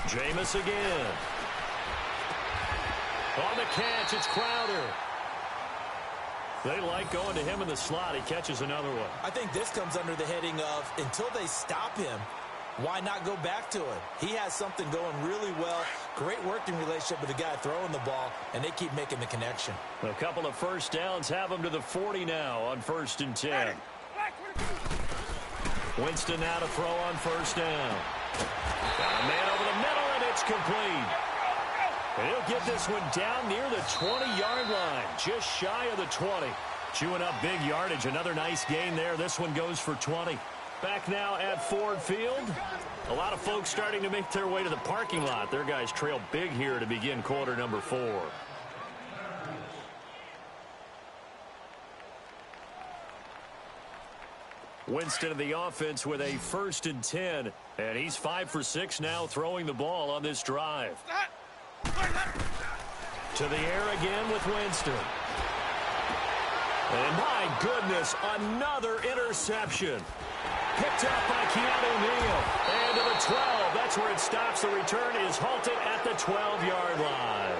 Jameis again. On the catch, it's Crowder. They like going to him in the slot. He catches another one. I think this comes under the heading of, until they stop him, why not go back to it? He has something going really well. Great working relationship with the guy throwing the ball, and they keep making the connection. A couple of first downs have him to the 40 now on 1st and 10. Winston now to throw on 1st down. Got a man over the middle, and it's complete. And he'll get this one down near the 20-yard line, just shy of the 20. Chewing up big yardage. Another nice gain there. This one goes for 20. Back now at Ford Field. A lot of folks starting to make their way to the parking lot. Their guys trail big here to begin quarter number 4. Winston of the offense with a 1st and 10. And he's 5 for 6 now throwing the ball on this drive. To the air again with Winston. And my goodness, another interception. Picked up by Keanu Neal. And to the 12. That's where it stops. The return is halted at the 12-yard line.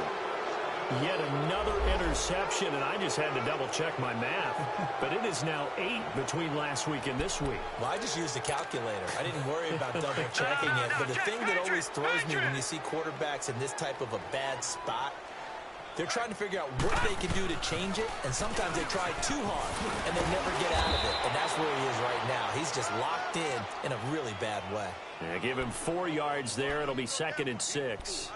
Yet another interception, and I just had to double-check my math. But it is now 8 between last week and this week. Well, I just used a calculator. I didn't worry about double-checking it. But the thing that always throws me when you see quarterbacks in this type of a bad spot, they're trying to figure out what they can do to change it, and sometimes they try too hard, and they never get out of it. And that's where he is right now. He's just locked in a really bad way. Yeah, give him 4 yards there. It'll be 2nd and 6.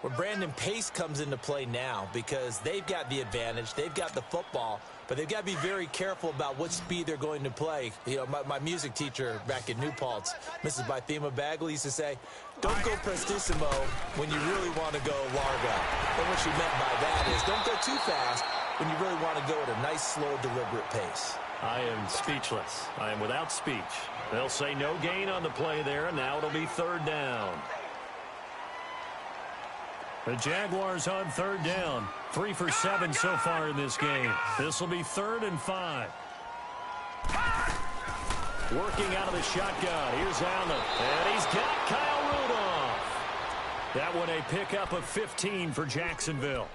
Well, Brandon, pace comes into play now because they've got the advantage. They've got the football, but they've got to be very careful about what speed they're going to play. You know, my music teacher back in New Paltz, Mrs. Bythema Bagley, used to say, don't go prestissimo when you really want to go largo. And what she meant by that is don't go too fast when you really want to go at a nice, slow, deliberate pace. I am speechless. I am without speech. They'll say no gain on the play there, and now it'll be 3rd down. The Jaguars on 3rd down. 3 for 7 so far in this game. This will be 3rd and 5. Working out of the shotgun. Here's Allen. And he's got Kyle Rudolph. That one a pickup of 15 for Jacksonville.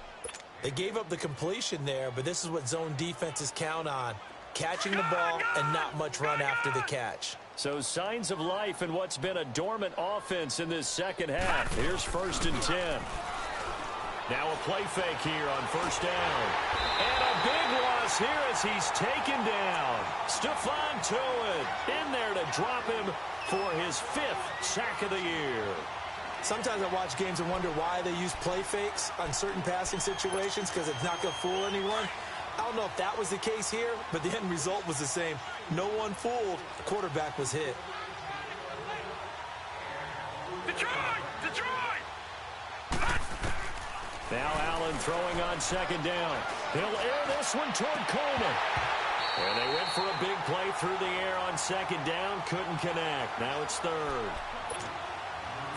They gave up the completion there, but this is what zone defenses count on. Catching the ball and not much run after the catch. So signs of life in what's been a dormant offense in this second half. Here's 1st and 10. Now a play fake here on 1st down. And a big loss here as he's taken down. Stephon Tuitt in there to drop him for his 5th sack of the year. Sometimes I watch games and wonder why they use play fakes on certain passing situations because it's not going to fool anyone. I don't know if that was the case here, but the end result was the same. No one fooled. The quarterback was hit. Detroit! Detroit! Now Allen throwing on 2nd down. He'll air this one toward Coleman. And they went for a big play through the air on 2nd down. Couldn't connect. Now it's 3rd.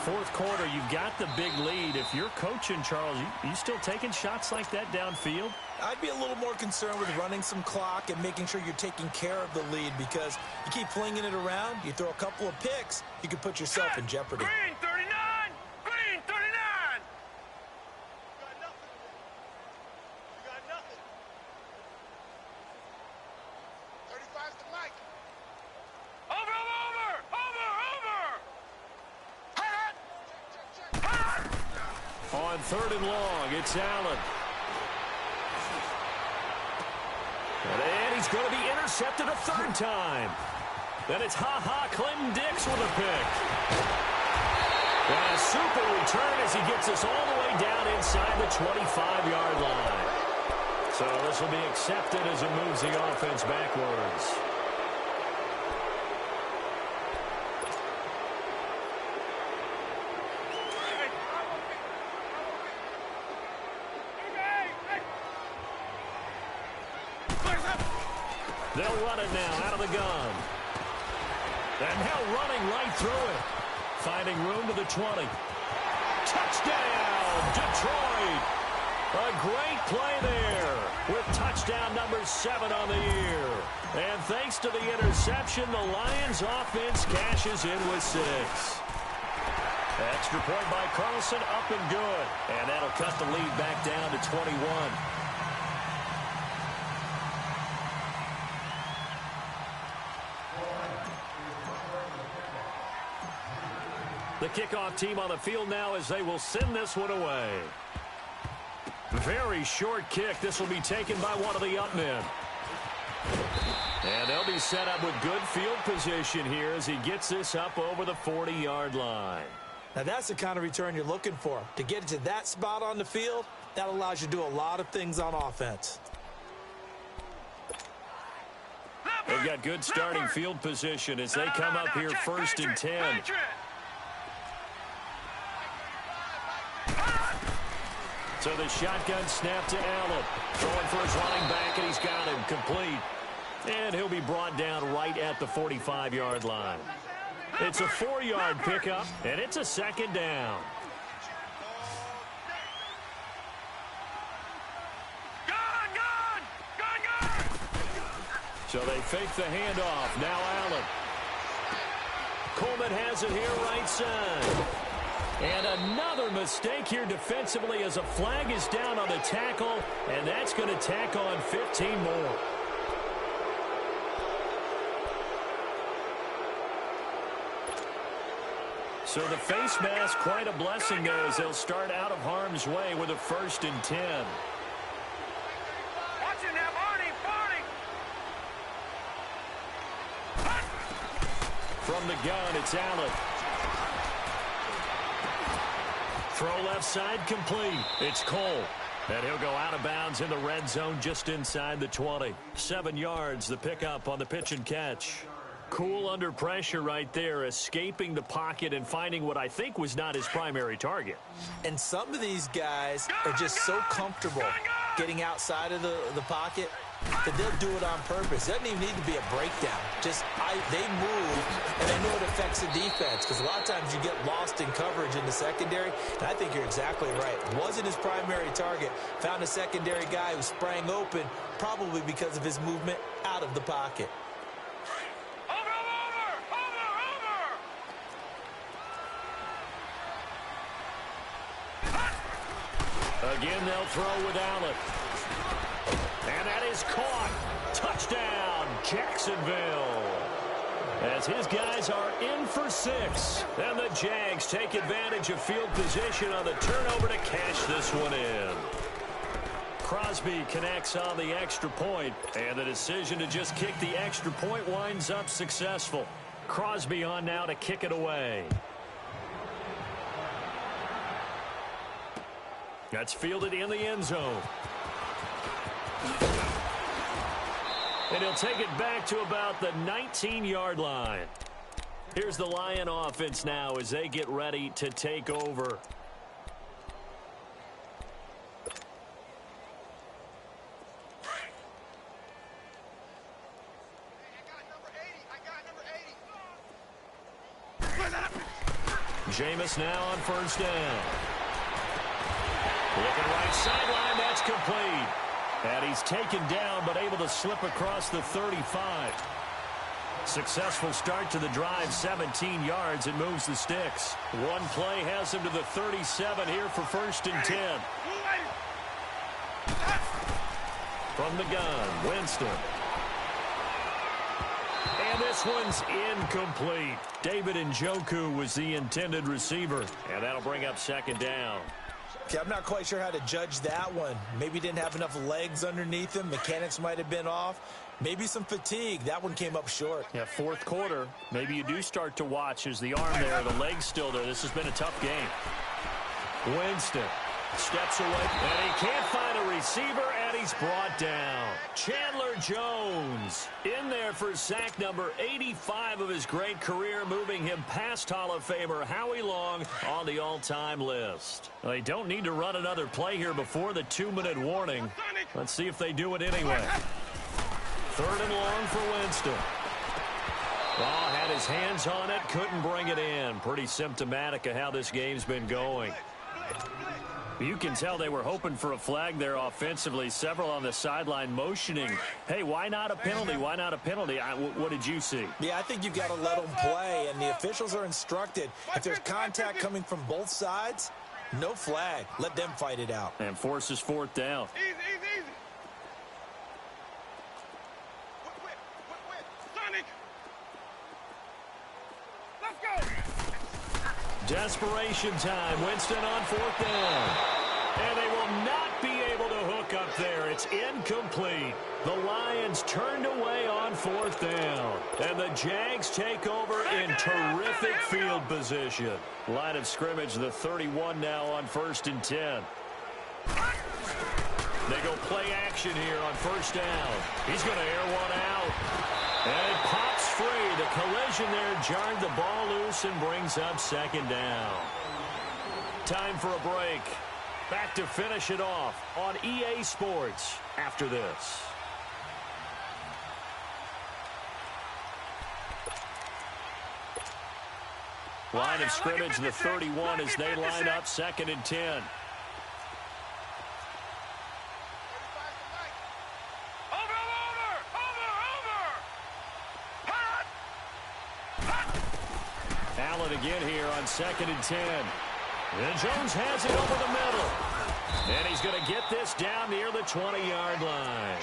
4th quarter, you've got the big lead. If you're coaching, Charles, you still taking shots like that downfield? I'd be a little more concerned with running some clock and making sure you're taking care of the lead because you keep flinging it around, you throw a couple of picks, you can put yourself in jeopardy. Green 39! Green 39! You got nothing. 35's the mic. Over! On 3rd and long, it's Allen. And he's going to be intercepted a 3rd time. Then it's Clinton Dix with a pick. And a super return as he gets us all the way down inside the 25-yard line. So this will be accepted as it moves the offense backwards. They'll run it now out of the gun. And now running right through it. Finding room to the 20. Touchdown, Detroit. A great play there with touchdown number 7 on the year. And thanks to the interception, the Lions offense cashes in with 6. Extra point by Carlson, up and good. And that'll cut the lead back down to 21. The kickoff team on the field now as they will send this one away. Very short kick. This will be taken by one of the up men. And they'll be set up with good field position here as he gets this up over the 40-yard line. Now that's the kind of return you're looking for. To get it to that spot on the field, that allows you to do a lot of things on offense. They've got good starting field position as they come up here 1st and 10. So the shotgun snap to Allen. Throwing for his running back, and he's got him complete. And he'll be brought down right at the 45-yard line. It's a 4-yard pickup, and it's a 2nd down. So they fake the handoff. Now Allen. Coleman has it here right side. And another mistake here defensively as a flag is down on the tackle, and that's going to tack on 15 more. So the face mask, quite a blessing there as they'll start out of harm's way with a 1st and 10. Watch it now, Barney. From the gun, it's Allen. Throw left side complete. It's Cole. And he'll go out of bounds in the red zone just inside the 20. 7 yards, the pickup on the pitch and catch. Cool under pressure right there, escaping the pocket and finding what I think was not his primary target. And some of these guys are just so comfortable getting outside of the pocket that they'll do it on purpose. It doesn't even need to be a breakdown. Just they move, and they know it affects the defense because a lot of times you get lost in coverage in the secondary, and I think you're exactly right. Wasn't his primary target. Found a secondary guy who sprang open, probably because of his movement out of the pocket. Again, they'll throw with Allen. And that is caught. Touchdown, Jacksonville. As his guys are in for 6. And the Jags take advantage of field position on the turnover to cash this one in. Crosby connects on the extra point, and the decision to just kick the extra point winds up successful. Crosby on now to kick it away. That's fielded in the end zone. And he'll take it back to about the 19-yard line. Here's the Lion offense now as they get ready to take over. Jameis now on 1st down. Looking right sideline, that's complete. And he's taken down, but able to slip across the 35. Successful start to the drive, 17 yards, and moves the sticks. One play has him to the 37 here for 1st and 10. From the gun, Winston. And this one's incomplete. David Njoku was the intended receiver, and that'll bring up 2nd down. Okay, I'm not quite sure how to judge that one. Maybe didn't have enough legs underneath him. Mechanics might have been off. Maybe some fatigue. That one came up short. Yeah, fourth quarter. Maybe you do start to watch as the arm there, the leg's still there. This has been a tough game. Winston steps away, and he can't find a receiver, and he's brought down. Chandler Jones in there for sack number 85 of his great career, moving him past Hall of Famer Howie Long on the all-time list. They don't need to run another play here before the 2-minute warning. Let's see if they do it anyway. 3rd and long for Winston. Ball had his hands on it, couldn't bring it in. Pretty symptomatic of how this game's been going. You can tell they were hoping for a flag there offensively. Several on the sideline motioning, hey, why not a penalty? Why not a penalty? What did you see? Yeah, I think you've got to let them play, and the officials are instructed. If there's contact coming from both sides, no flag. Let them fight it out. And forces 4th down. Easy. Sonic. Let's go. Desperation time. Winston on 4th down. And they will not be able to hook up there. It's incomplete. The Lions turned away on 4th down. And the Jags take over in terrific field position. Line of scrimmage, the 31 now on 1st and 10. They go play action here on 1st down. He's going to air one out. And it pops free. The collision there jarred the ball loose and brings up 2nd down. Time for a break. Back to finish it off on EA Sports after this. Line of scrimmage, the 31 as they line up 2nd and 10. Allen again here on 2nd and 10. And Jones has it over the middle. And he's going to get this down near the 20-yard line.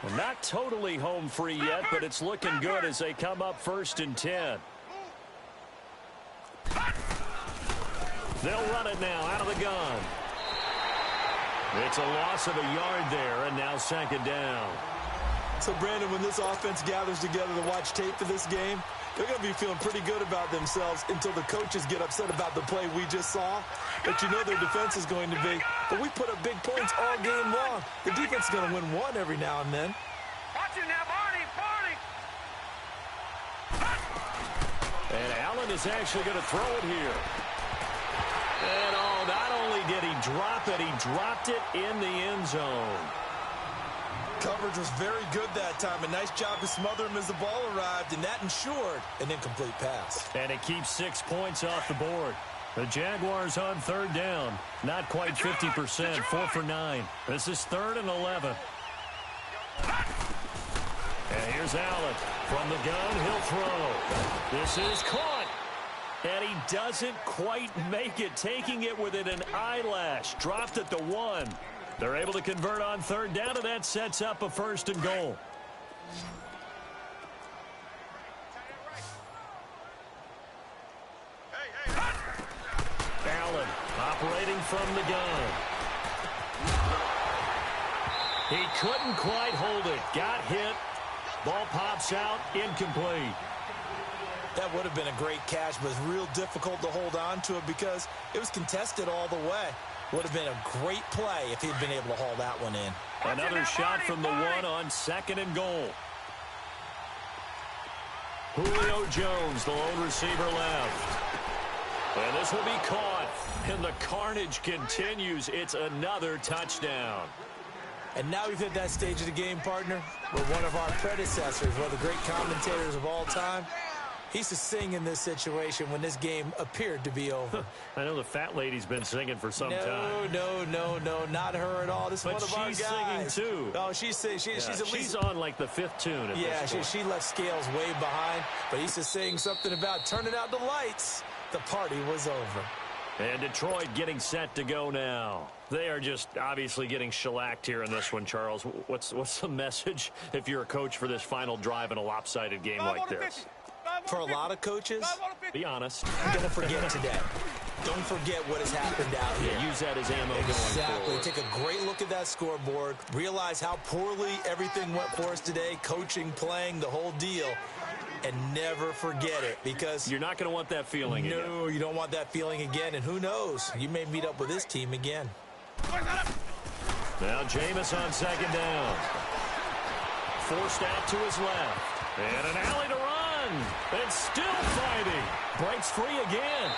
Well, not totally home free yet, but it's looking good as they come up 1st and 10. They'll run it now out of the gun. It's a loss of a yard there, and now 2nd down. So, Brandon, when this offense gathers together to watch tape for this game, they're going to be feeling pretty good about themselves until the coaches get upset about the play we just saw. But you know their defense is going to be. But we put up big points all game long. The defense is going to win one every now and then. Watch it now, Barney. And Allen is actually going to throw it here. And, not only did he drop it, he dropped it in the end zone. Coverage was very good that time. A nice job to smother him as the ball arrived, and that ensured an incomplete pass. And it keeps 6 points off the board. The Jaguars on 3rd down. Not quite 50%, 4 for 9. This is 3rd and 11. And here's Allen. From the gun, he'll throw. This is caught. And he doesn't quite make it, taking it within an eyelash. Dropped at the 1. They're able to convert on 3rd down, and that sets up a 1st and goal. Allen operating from the gun. He couldn't quite hold it. Got hit. Ball pops out. Incomplete. That would have been a great catch, but it's real difficult to hold on to it because it was contested all the way. Would have been a great play if he'd been able to haul that one in. Another shot from the 1 on 2nd and goal. Julio Jones, the lone receiver left. And this will be caught. And the carnage continues. It's another touchdown. And now we've hit that stage of the game, partner, where one of our predecessors, one of the great commentators of all time, he used to sing in this situation when this game appeared to be over. I know the fat lady's been singing for some time. No, not her at all. This is one of our guys. But she's singing, too. Oh, she's at least... She's on, like, the 5th tune at this point. She left Scales way behind, but he used to sing something about turning out the lights. The party was over. And Detroit getting set to go now. They are just obviously getting shellacked here in this one, Charles. What's the message if you're a coach for this final drive in a lopsided game like this? For a lot of coaches, Be honest. don't forget today. Don't forget what has happened out here. Yeah, use that as ammo going Exactly. forward. Take a great look at that scoreboard. Realize how poorly everything went for us today. Coaching, playing, the whole deal. And never forget it, because You're not going to want that feeling again. no, you don't want that feeling again. And who knows? You may meet up with this team again. Now Jameis on second down. Forced out to his left. And an alley to run. And still fighting. Breaks free again.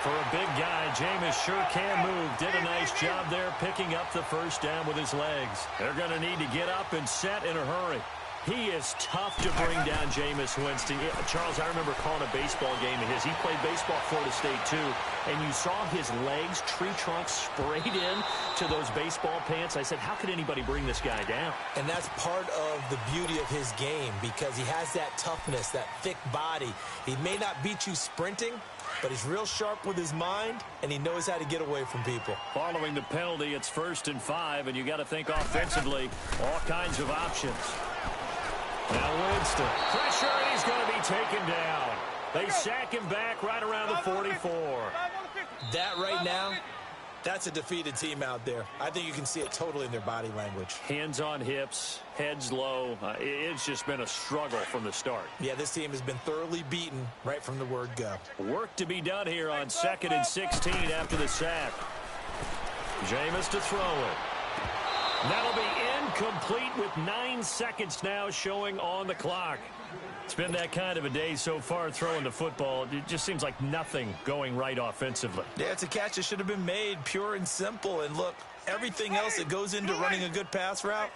For a big guy, Jameis sure can move. Did a nice job there picking up the first down with his legs. They're going to need to get up and set in a hurry. He is tough to bring down, Jameis Winston. Charles, I remember calling a baseball game of his. He played baseball at Florida State, too. And you saw his legs, tree trunks sprayed in to those baseball pants. I said, how could anybody bring this guy down? And that's part of the beauty of his game, because he has that toughness, that thick body. He may not beat you sprinting, but he's real sharp with his mind, and he knows how to get away from people. Following the penalty, it's 1st and 5, and you got to think offensively, all kinds of options. Now Winston, pressure, and he's going to be taken down. They sack him back right around the 44. That right now, that's a defeated team out there. I think you can see it totally in their body language. Hands on hips, heads low. It's just been a struggle from the start. Yeah, this team has been thoroughly beaten right from the word go. Work to be done here on 2nd and 16 after the sack. Jameis to throw it. That'll be incomplete with 9 seconds now showing on the clock. It's been that kind of a day so far throwing the football. It just seems like nothing going right offensively. Yeah, it's a catch that should have been made, pure and simple. And look, everything else that goes into running a good pass route,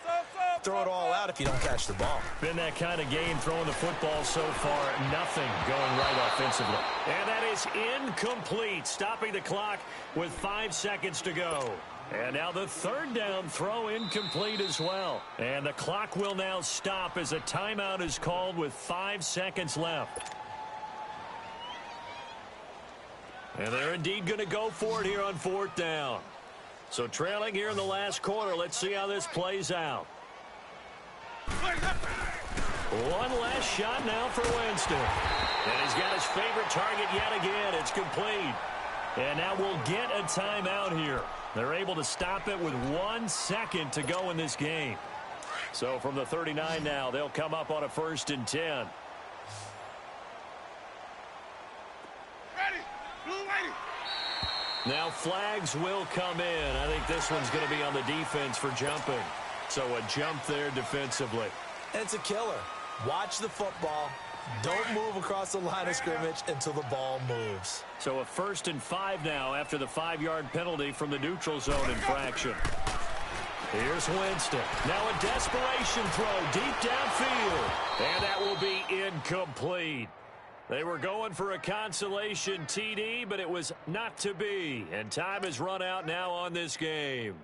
throw it all out if you don't catch the ball. Been that kind of game throwing the football so far. Nothing going right offensively. And that is incomplete, stopping the clock with 5 seconds to go. And now the 3rd down throw incomplete as well. And the clock will now stop as a timeout is called with 5 seconds left. And they're indeed going to go for it here on 4th down. So trailing here in the last quarter, let's see how this plays out. One last shot now for Winston. And he's got his favorite target yet again. It's complete. And now we'll get a timeout here. They're able to stop it with 1 second to go in this game. So from the 39 now, they'll come up on a 1st and 10. Now flags will come in. I think this one's going to be on the defense for jumping. So a jump there defensively. And it's a killer. Watch the football. Don't move across the line of scrimmage until the ball moves. So a 1st and 5 now after the 5-yard penalty from the neutral zone infraction. Here's Winston. Now a desperation throw deep downfield. And that will be incomplete. They were going for a consolation TD, but it was not to be. And time has run out now on this game.